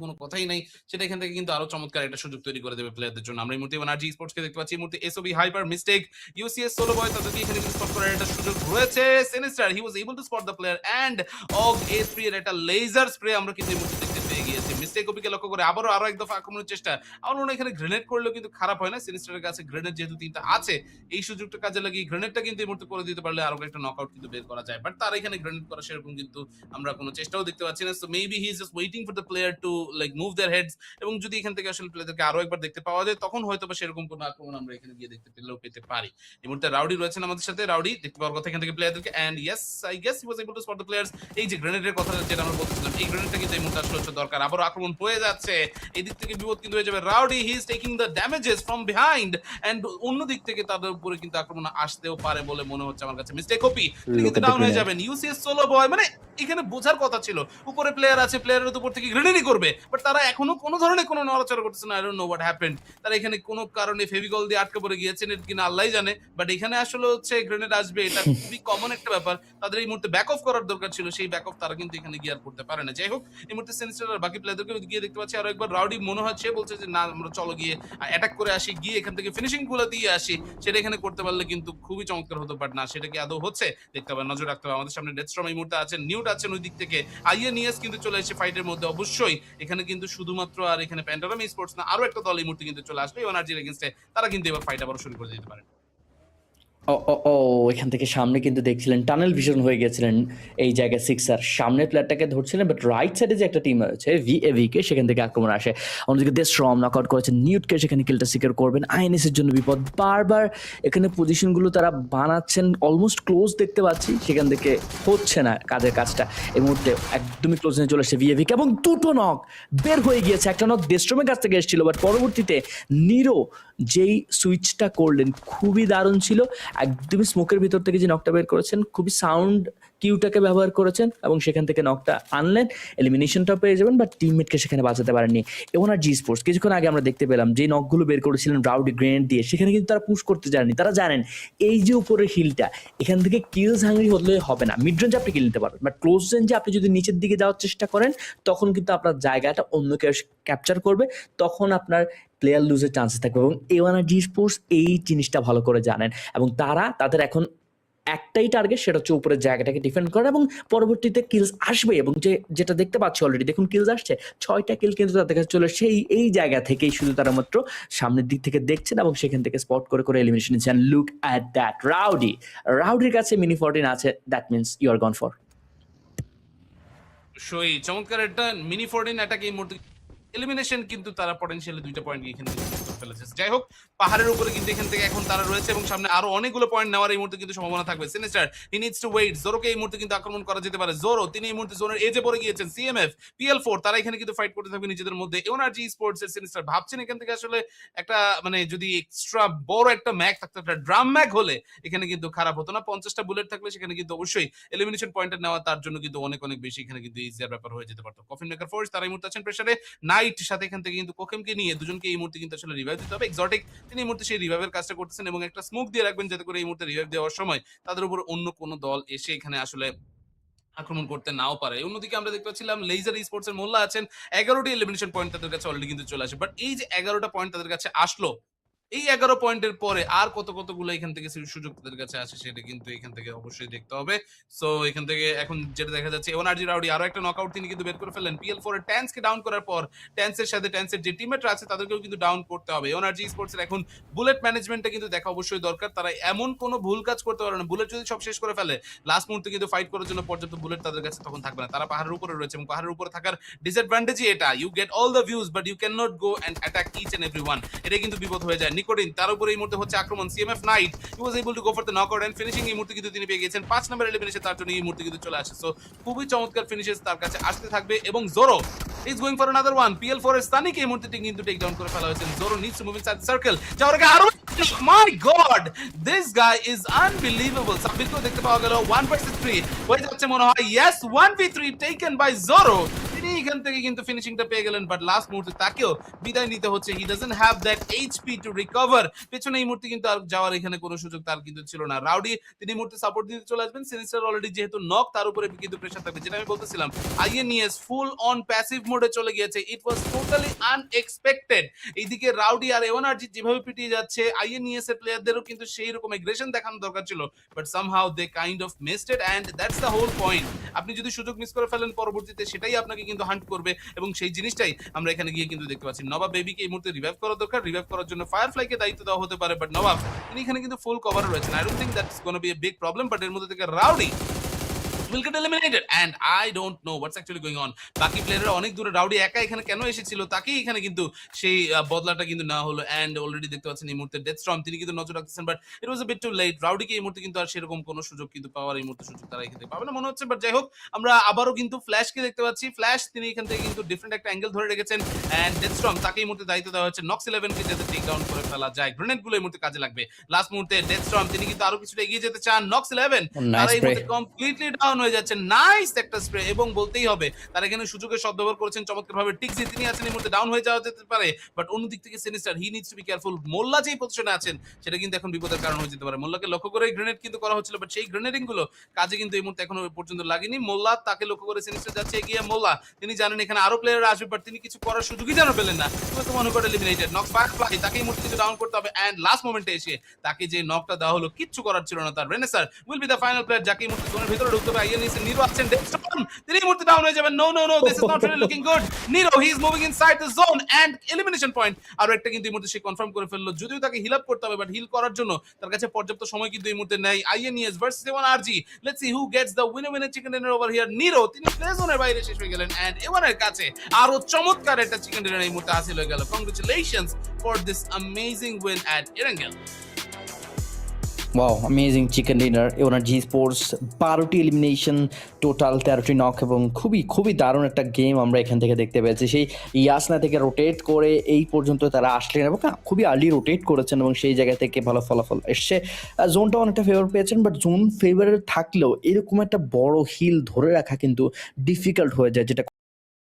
কোনো কথাই নাই, সেটা এখান থেকে কিন্তু আরো চমৎকার একটা সুযোগ তৈরি করে দেবে প্লেয়ারদের জন্য। আমরা এই মুহূর্তে এনার্জি স্পোর্টসকে দেখতে পাচ্ছি, এই মুহূর্তে এসওবি হাইপার মিস্টেক ইউসিএস সোলো বয় তাদেরকে এখানে কিন্তু স্পট করার একটা সুযোগ রয়েছে। Sinister he was able to spot the player and অগ A3 এর একটা লেজার স্প্রে আমরা কিন্তু এই মুহূর্তে দেখতে পেয়ে গিয়েছি। মিস্টেক ওপিকে লক্ষ্য করে আরো এক দফা আক্রমণের চেষ্টা। আমার মনে হয় এখানে গ্রেনেড করলেও কিন্তু খারাপ হয় না। সিনিস্টারের কাছে গ্রেনেড যেহেতু 3টা আছে, এই সুযোগটা কাজে লাগিয়ে গ্রেনেডটা কিন্তু এই মুহূর্তে করে দিতে পারলে আরো একটা নকআউট কিন্তু বের করা যায়। বাট তার এখানে গ্রেনেড করা সেরকম কিন্তু আমরা কোনো চেষ্টাও দেখতে পাচ্ছি না। So maybe he is just waiting for the player to like move their heads, এবং যদি এখান থেকে আসলে প্লেয়ারদেরকে আরো একবার দেখতে পাওয়া যায় তখন হয়তোবা সেরকম কোনো আক্রমণ আমরা এখানে গিয়ে পেতে পারি। এই মুহূর্তে রাউডি রয়েছেন আমাদের সাথে, রাউডি দেখতে পাওয়ার কথা এখান থেকে প্লেয়ারদেরকে, and yes I guess he was able to spot the players. এই যে গ্রেনেডের কথা যেটা আমরা বলছিলাম, এই গ্রেনেডটা কিন্তু এই মুহূর্তে আসলে হচ্ছে দরকার। আবারও আক্রমণ হয়ে যাচ্ছে, এই দিক থেকে বিপদ কিন্তু হয়ে যাবে। Rowdy he is taking the damages from behind, and অন্য দিক থেকে তাদের উপরে কিন্তু আক্রমণ আসতেও পারে বলে মনে হচ্ছে আমার কাছে। মিস্টেক ওপি তিনি কিন্তু ডাউন হয়ে যাবেন। ইউসিএস সোলো বয় মানে এখানে বোঝার কথা ছিল উপরে প্লেয়ার আছে, প্লেয়ারের উপর থেকে গ্রেনেডই করবে, বাট তারা এখনো কোনো ধরনের কোনো নড়াচড়া করতেছে না। I don't know what happened. তারা এখানে কোনো কারণে ফেভিকল দিয়ে আটকে পড়ে গিয়েছেন কিনা আল্লাহই জানে, বাট এখানে আসলে হচ্ছে গ্রেনেড আসবে, এটা খুবই কমন একটা ব্যাপার। তাদের এই মুহূর্তে ব্যাক অফ করার দরকার ছিল, সেই ব্যাক অফ তারা কিন্তু এখানে গিয়ে আর করতে পারে না। যাই হোক, এই মুহূর্তে সিনিস্টার আর বাকি প্লেয়ারদেরকে গিয়ে দেখতে পাচ্ছি আরো একবার। রাউডি মনে হয় সে বলছে যে না আমরা চলো গিয়ে অ্যাটাক করে আসি, গিয়ে এখান থেকে ফিনিশিং গুলো দিয়ে আসি, সেটা এখানে করতে পারলে কিন্তু খুবই চমৎকার হতো, বাট না, সেটা কি আদৌ হচ্ছে দেখতে হবে, নজর রাখতে হবে। আমাদের সামনে ডেথস্টর্ম এই মুহূর্তে আছেন, নিউট আছেন ওই দিক থেকে, আইএনইএস কিন্তু চলে এসে ফাইটের মধ্যে। অবশ্যই এখানে কিন্তু শুধুমাত্র আর এখানে প্যান্ডারাম স্পোর্টস না, আরো একটা দল এই মুহূর্তে কিন্তু চলে আসবে এনার্জির এগেইনস্টে, তারা কিন্তু এবার ফাইট আবার শুরু করে দিতে পারে। ও ও ও এখান থেকে সামনে কিন্তু দেখছিলেন টানেল ভিশন হয়ে গেছিলেন এই জায়গায় সিক্সার, সামনের প্লেয়ারটাকে ধরছিলেন, বাট রাইট সাইডে যে একটা টিম রয়েছে ভিএভি কে, সেখান থেকে আক্রমণ আসে। অন্যদিকে দেশরম নকআউট করেছেন নিউটকে, সেখানে কিলটা সিকিউর করবেন। আইএনএস এর জন্য বিপদ, বারবার এখানে পজিশনগুলো তারা বানাচ্ছেন, অলমোস্ট ক্লোজ দেখতে পাচ্ছি, সেখান থেকে হচ্ছে না কাজের কাজটা। এই মুহূর্তে একদমই ক্লোজ নিয়ে চলে আসছে ভিএভি কে, এবং দুটো নক বের হয়ে গিয়েছে। একটা নক দেশরমের কাছ থেকে এসেছিল, বাট পরবর্তীতে নিরো যেই সুইচটা করলেন খুবই দারুণ ছিল। একদমই স্মোকের ভিতর থেকে যে নকটা বের করেছেন, খুবই সাউন্ড কিউটাকে ব্যবহার করেছেন এবং সেখান থেকে নকটা আনলেন, এলিমিনেশনটা পেয়ে যাবেন, বাট টিমমেটকে সেখানে বাঁচাতে পারেননি। এবং আর জি স্পোর্টস কিছুক্ষণ আগে আমরা দেখতে পেলাম যে নকগুলো বের করেছিলেন রাউডি গ্রেনেড দিয়ে, সেখানে কিন্তু তারা পুশ করতে যাননি। তারা জানেন এই যে উপরের হিলটা, এখান থেকে কিলস হাঙ্গরি হলে হবে না। মিড রেঞ্জে আপনি কিল নিতে পারবেন, বাট ক্লোজ রেঞ্জে আপনি যদি নিচের দিকে যাওয়ার চেষ্টা করেন তখন কিন্তু আপনার জায়গাটা অন্য কেউ ক্যাপচার করবে, তখন আপনার প্লেয়ার লুজের চান্সেস থাকবে। এবং এনার্জি স্পোর্টস এই জিনিসটা ভালো করে জানেন, এবং তারা তাদের এখন একটাই টার্গেট, সেটা হচ্ছে উপরের জায়গাটাকে ডিফেন্ড করা, এবং পরবর্তীতে কিলস আসবে। এবং যেটা দেখতে পাচ্ছি অলরেডি, দেখুন কিলস আসছে, 6টা কিল কিন্তু তাদের কাছে চলে আসছে এই জায়গা থেকেই। শুধু তারা মাত্র সামনের দিক থেকে দেখছেন এবং সেখান থেকে স্পট করে করে এলিমিনেশন নিচ্ছেন। লুক অ্যাট দ্যাট, রাউডির কাছে মিনি 14 আছে, that means you are gone for. সই চমৎকার একটা মিনি 14 অ্যাটাক এই মুহূর্তে এলিমিনেশন, কিন্তু তারা পটেনশিয়ালি 2টা পয়েন্ট এখান থেকে মিস করে ফেলেছে। যাই হোক, পাহাড়ের উপরে কিন্তু এখান থেকে এখন তারা রয়েছে এবং সামনে আরো অনেকগুলো পয়েন্ট নেওয়ার এই মুহূর্তে কিন্তু সম্ভাবনা থাকবে। Sinister he needs to wait, জোরোকে এই মুহূর্তে কিন্তু আক্রমণ করা যেতে পারে। জোরো তিনি এই মুহূর্তে জোনের এজে পড়ে গিয়েছেন। সিএমএফ PL4 তারা এখানে কিন্তু ফাইট করতে থাকবে নিজেদের মধ্যে। এনার্জি স্পোর্টস এর সিনিস্টার ভাবছেন এখান থেকে আসলে একটা মানে যদি এক্সট্রা বড় একটা ম্যাক থাকতো, একটা ড্রাম ম্যাক হলে এখানে কিন্তু খারাপ হতো না। 50টা বুলেট থাকলে সেখানে কিন্তু অবশ্যই এলিমিনেশন পয়েন্ট নেওয়া তার জন্য কিন্তু অনেক অনেক বেশি এখানে কিন্তু ইজিয়ার ব্যাপার হয়ে যেতে পারতো। কফিন মেকার ফোর্স তারা এই মুহূর্তে আছেন প্রেসারে, নাইট সাথে এখান থেকে কিন্তু কোকেমকে নিয়ে দুজনকে এই মুহূর্তে কিন্তু আসলে রিভাইভ দিতে হবে। এক্সোটিক তিনি এই মুহূর্তে সেই রিভাইভের কাজটা করতেছেন এবং একটা স্মোক দিয়ে রাখবেন যাতে করে এই মুহূর্তে রিভাইভ দেওয়ার সময় তাদের উপর অন্য কোনো দল এসে এখানে আসলে আক্রমণ করতে নাও পারে। অন্যদিকে আমরা দেখতে পাচ্ছিলাম লেজার স্পোর্টস এর মোল্লা আছেন, 11টি এলিমিনেশন পয়েন্ট তাদের কাছে অলরেডি কিন্তু চলে আসে। বাট এই যে 11টা পয়েন্ট তাদের কাছে আসলো, এই 11 পয়েন্টের পরে আর কতগুলো এখান থেকে সুযোগ তাদের কাছে আসে সেটা কিন্তু এখান থেকে অবশ্যই দেখতে হবে। সো এখান থেকে এখন যেটা দেখা যাচ্ছে, এনার্জি রাউডি আরো একটা নকআউট তিনি কিন্তু বের করে ফেললেন। PL4 এর ট্যান্সকে ডাউন করার পর ট্যান্সের সাথে ট্যান্সের যে টিমমেটরা আছে তাদেরকেও কিন্তু ডাউন করতে হবে। এনার্জি স্পোর্টস এর এখন বুলেট ম্যানেজমেন্টটা কিন্তু দেখা অবশ্যই দরকার। তারা এমন কোনো ভুল কাজ করতে পারে না, বুলেট যদি সব শেষ করে ফেলে লাস্ট মুহূর্তে কিন্তু ফাইট করার জন্য পর্যাপ্ত বুলেট তাদের কাছে তখন থাকবে না। তারা পাহাড়ের উপরে রয়েছে এবং পাহাড়ের উপরে থাকার ডিসঅ্যাডভান্টেজই এটা, you get all the views but you can not go and attack each and everyone. এটা কিন্তু বিপদ হয়ে যায়। নিকোটিন তার উপরে এই মুহূর্তে হচ্ছে আক্রমণ। CMF knight he was able to go for the knockout and finishing এই মুহূর্তে কিন্তু তিনি পেয়ে গেছেন। 5 নম্বর এলিমিনেশন তার জন্য এই মুহূর্তে কিন্তু চলে আসে। সো খুবই চমৎকার ফিনিশেস তার কাছে আসতে থাকবে এবং Zoro is going for another one. PL4 এর স্তানিকে এই মুহূর্তে কিন্তু টেক ডাউন করে ফেলা হয়েছে। Zoro needs to move inside the circle, যাওয়ার আগে আরো my god this guy is unbelievable. সাব্বিরকেও দেখতে পাওয়া গেল 1 ভার্সেস 3 হয়ে যাচ্ছে মনে হয়। Yes 1v3 taken by Zoro. তিনি এখান থেকে কিন্তু ফিনিশিংটা পেয়ে গেলেন, বাট লাস্ট মুহূর্তে তাকেও বিদায় নিতে হচ্ছে। He doesn't have that HP to recover. পেছনে এই মুহূর্তে কিন্তু আর যাওয়ার এখানে কোনো সুযোগ তার কিন্তু ছিল না। রাউডি তিনি এই মুহূর্তে সাপোর্ট দিতে চলে আসবেন। সিনিস্টার অলরেডি যেহেতু নক, তার উপরে কিন্তু প্রেসার থাকবে, যেটা আমি বলতেছিলাম। আইএনইএস ফুল অন প্যাসিভ মোডে চলে গিয়েছে। ইট ওয়াজ টোটালি আনএক্সপেক্টেড। এইদিকে রাউডি আর এওয়ানার্জি যেভাবে পিটিয়ে যাচ্ছে, আইএনইএস এর প্লেয়ারদেরও কিন্তু সেই রকম এগ্রেশন দেখানো দরকার ছিল, but somehow they kind of missed it, and that's the whole point. আপনি যদি সুযোগ মিস করে ফেলেন, পরবর্তীতে সেটাই আপনাকে কিন্তু হান্ট করবে, এবং সেই জিনিসটাই আমরা এখানে গিয়ে কিন্তু দেখতে পাচ্ছি। নবাব বেবিকে এই মুহূর্তে রিভাইভ করা দরকার। রিভাইভ করার জন্য ফায়ারফ্লাইকে দায়িত্ব দেওয়া হতে পারে, বাট নবাব তিনি এখানে কিন্তু ফুল কভার রয়েছেন। I don't think that's gonna B a big problem, but এর মধ্যে থেকে rowdy will get eliminated and I don't know what's actually going on. বাকি প্লেয়াররা অনেক দূরে, রাউডি একা এখানে কেন এসেছিল, তাকেই এখানে কিন্তু সেই বদলাটা কিন্তু না হলো। এন্ড অলরেডি দেখতে পাচ্ছেন এই মুহূর্তে ডেথস্টর্ম তিনি কিন্তু নজর রাখতেছেন, but it was a bit too late. রাউডিকে এই মুহূর্তে কিন্তু আর সেরকম কোনো সুযোগ কিন্তু পাওয়ার এই মুহূর্তে সুযোগ তারা এখান থেকে পাবে না মনে হচ্ছে। বাট যাই হোক, আমরা আবারও কিন্তু ফ্ল্যাশকে দেখতে পাচ্ছি। ফ্ল্যাশ তিনি এখান থেকে কিন্তু ডিফারেন্ট একটা অ্যাঙ্গেল ধরে রেখেছেন, এন্ড ডেথস্টর্ম তাকে এই মুহূর্তে দায়িত্ব দেওয়া হচ্ছে নক্স 11 কে যাতে টেক ডাউন করে ফেলা যায়। গ্রেনেডগুলো এই মুহূর্তে কাজে লাগবে। লাস্ট মুহূর্তে ডেথস্টর্ম তিনি কিন্তু আরো কিছুটা এগিয়ে যেতে চান। নক্স 11 তারা এই মুহূর্তে কমপ্লিটলি ডাউন হয়ে যাচ্ছে। নাইস একটা স্প্রে, এবং বলতেই হবে তারা এখানে সুযোগের সদ্ব্যবহার করেছেন চমৎকারভাবে। টিক্সি তিনি আছেন এই মুহূর্তে ডাউন হয়ে যাওয়া যেতে পারে, বাট অন্যদিক থেকে Sinister he needs to be careful. Molla যেই পজিশনে আছেন সেটা কিন্তু এখন বিপদের কারণ হয়ে যেতে পারে। মোল্লাকে লক্ষ্য করে গ্রেনেড কিন্তু করা হচ্ছিল, বাট সেই গ্রেনেডিং গুলো কাজে কিন্তু এই মুহূর্তে এখনো পর্যন্ত লাগেনি। মোল্লা তাকে লক্ষ্য করে সিনিস্টার যাচ্ছে এগিয়ে। মোল্লা তিনি জানেন এখানে আরো প্লেয়ার আসবে, বাট তিনি কিছু করার সুযোগই যেন পেলেন না। তো মনে করে এলিমিনেটেড। নক্স ফায়ারফ্লাই তাকে এই মুহূর্তে কিছু ডাউন করতে হবে, এন্ড লাস্ট মোমেন্টে এসে তাকে যে নকটা দেওয়া হলো কিচ্ছু করার ছিল না তার। রেনেসার will be the final player যাকে এই মুহূর্তে জোনের ভিতরে ঢুকতে হবে। আইএনএস এর নিরো আছেন, ডেথস্টর্ম তিনি এই মুহূর্তে ডাউন হয়ে যাবেন। No no no, this is not really looking good. Nero he is moving inside the zone and elimination point আর একটা কিন্তু এই মুহূর্তে সে কনফার্ম করে ফেললো। যদিও তাকে হিল আপ করতে হবে, বাট হিল করার জন্য তার কাছে পর্যাপ্ত সময় কিন্তু এই মুহূর্তে নাই। INES versus A one RG, let's see who gets the winner chicken dinner over here. Nero তিনি প্লে জোনের বাইরে শেষ হয়ে গেলেন, এন্ড এওয়ানের কাছে আরো চমৎকার একটা চিকেন ডিনার এই মুহূর্তে হাসিল হয়ে গেল। Congratulations for this amazing win at Erangel. Wow, amazing chicken dinner. A one RG sports 12টি এলিমিনেশন, টোটাল 13টি নক, এবং খুবই খুবই দারুণ একটা গেম আমরা এখান থেকে দেখতে পেয়েছি। সেই ইয়াসনা থেকে রোটেট করে এই পর্যন্ত তারা আসলেন, এবং খুবই আর্লি রোটেট করেছেন, এবং সেই জায়গা থেকে ভালো ফলাফল এসছে। জোনটা অনেকটা ফেভার পেয়েছেন, বাট জোন ফেভারে থাকলেও এরকম একটা বড় হিল ধরে রাখা কিন্তু ডিফিকাল্ট হয়ে যায়, যেটা